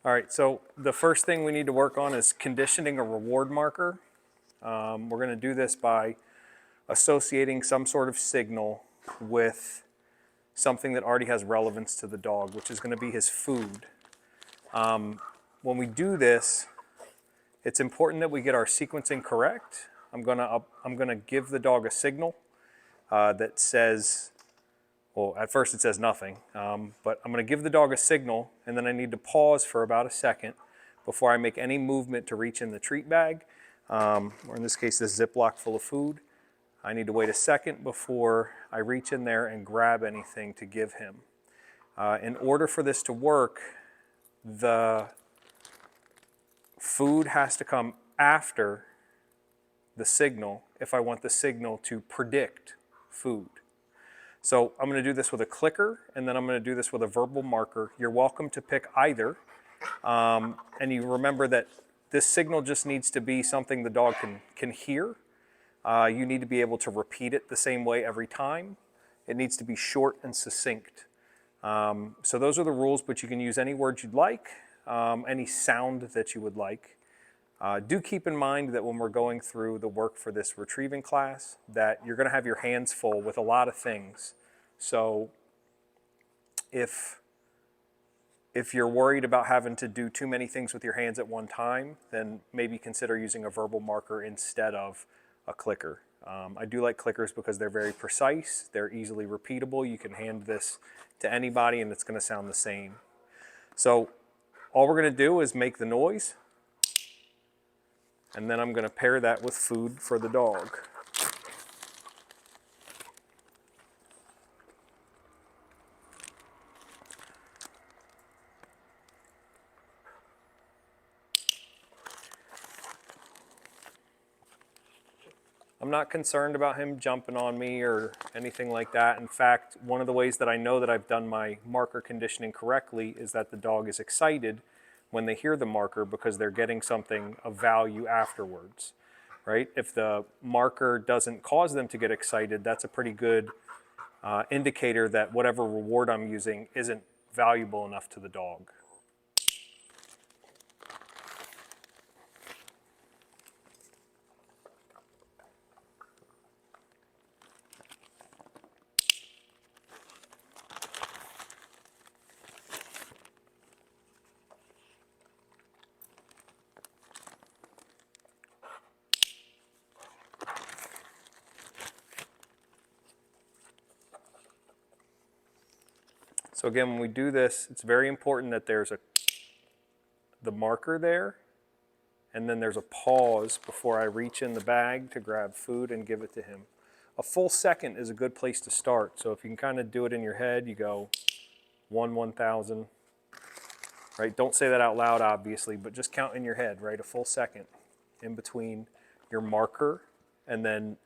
All right, so the first thing we need to work on is conditioning a reward marker. We're going to do this by associating some sort of signal with something that already has relevance to the dog, which is going to be his food. When we do this, it's important that we get our sequencing correct. I'm gonna give the dog a signal that says, well, at first it says nothing, but I'm gonna give the dog a signal, and then I need to pause for about a second before I make any movement to reach in the treat bag, or in this case, this Ziploc full of food. I need to wait a second before I reach in there and grab anything to give him. In order for this to work, the food has to come after the signal if I want the signal to predict food. So I'm going to do this with a clicker, and then I'm going to do this with a verbal marker. You're welcome to pick either. And you remember that this signal just needs to be something the dog can hear. You need to be able to repeat it the same way every time. It needs to be short and succinct. So those are the rules, but you can use any words you'd like, any sound that you would like. Do keep in mind that when we're going through the work for this retrieving class, that you're going to have your hands full with a lot of things. So if you're worried about having to do too many things with your hands at one time, then maybe consider using a verbal marker instead of a clicker. I do like clickers because they're very precise, they're easily repeatable. You can hand this to anybody and it's going to sound the same. So all we're going to do is make the noise, and then I'm going to pair that with food for the dog. I'm not concerned about him jumping on me or anything like that. In fact, one of the ways that I know that I've done my marker conditioning correctly is that the dog is excited when they hear the marker because they're getting something of value afterwards, right? If the marker doesn't cause them to get excited, that's a pretty good indicator that whatever reward I'm using isn't valuable enough to the dog. So again, when we do this, it's very important that there's the marker there, and then there's a pause before I reach in the bag to grab food and give it to him. A full second is a good place to start. So if you can kind of do it in your head, you go 1/1000, right? Don't say that out loud, obviously, but just count in your head, right? A full second in between your marker and then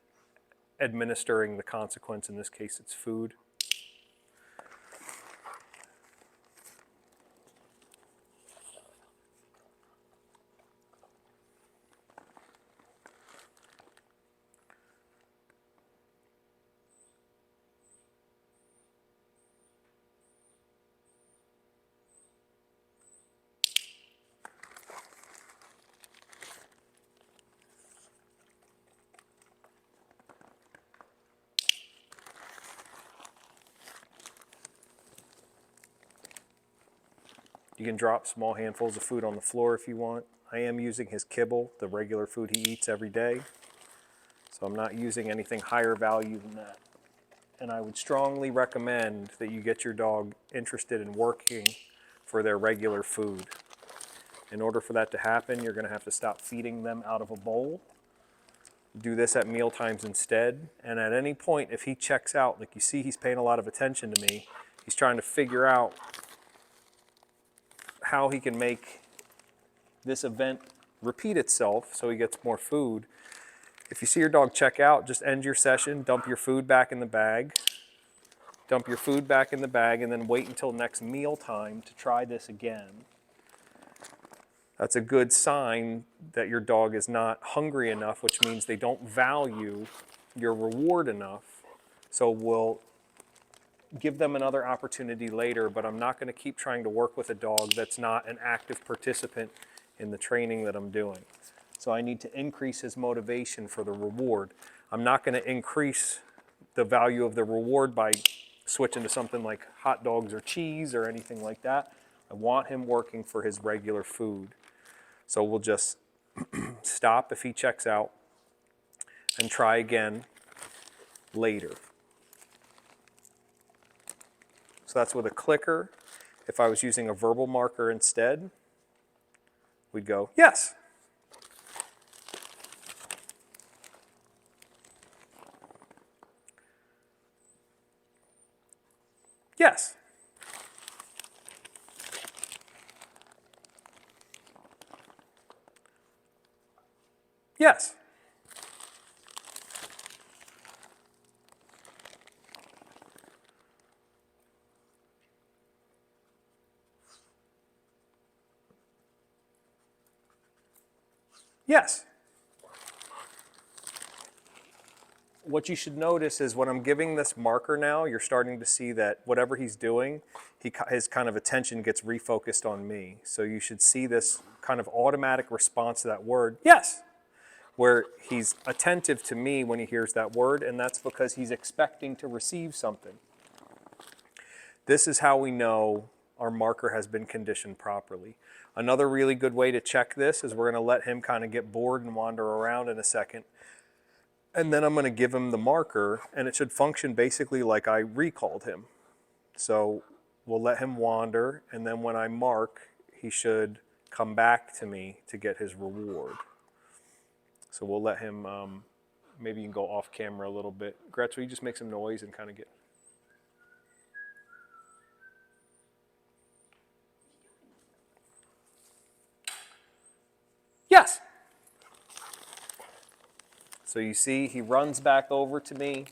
administering the consequence. In this case, it's food. You can drop small handfuls of food on the floor if you want. I am using his kibble, the regular food he eats every day. So I'm not using anything higher value than that. And I would strongly recommend that you get your dog interested in working for their regular food. In order for that to happen, you're going to have to stop feeding them out of a bowl. Do this at meal times instead. And at any point, if he checks out, like you see he's paying a lot of attention to me, he's trying to figure out how he can make this event repeat itself so he gets more food. If you see your dog check out, just end your session, dump your food back in the bag, dump your food back in the bag, and then wait until next meal time to try this again. That's a good sign that your dog is not hungry enough, which means they don't value your reward enough. So we'll give them another opportunity later, but I'm not going to keep trying to work with a dog that's not an active participant in the training that I'm doing. So I need to increase his motivation for the reward. I'm not going to increase the value of the reward by switching to something like hot dogs or cheese or anything like that. I want him working for his regular food. So we'll just stop if he checks out and try again later. So that's with a clicker. If I was using a verbal marker instead, we'd go, yes. Yes. Yes. Yes. What you should notice is when I'm giving this marker now, you're starting to see that whatever he's doing, his kind of attention gets refocused on me. So you should see this kind of automatic response to that word, yes, where he's attentive to me when he hears that word, and that's because he's expecting to receive something. This is how we know our marker has been conditioned properly. Another really good way to check this is we're going to let him kind of get bored and wander around in a second. And then I'm going to give him the marker, and it should function basically like I recalled him. So we'll let him wander, and then when I mark, he should come back to me to get his reward. So we'll let him, maybe you can go off camera a little bit. Gretz, will you just make some noise and kind of get... Yes. So you see, he runs back over to me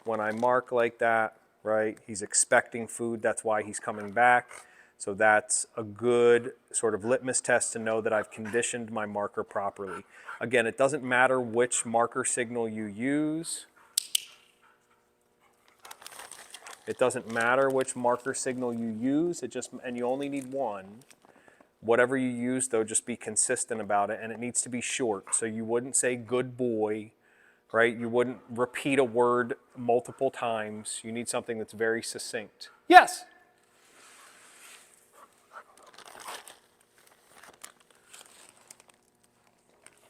when I mark like that, right? He's expecting food, that's why he's coming back. So that's a good sort of litmus test to know that I've conditioned my marker properly. Again, it doesn't matter which marker signal you use. It doesn't matter which marker signal you use, and you only need one. Whatever you use, though, just be consistent about it, and it needs to be short. So you wouldn't say good boy, right? You wouldn't repeat a word multiple times. You need something that's very succinct. Yes.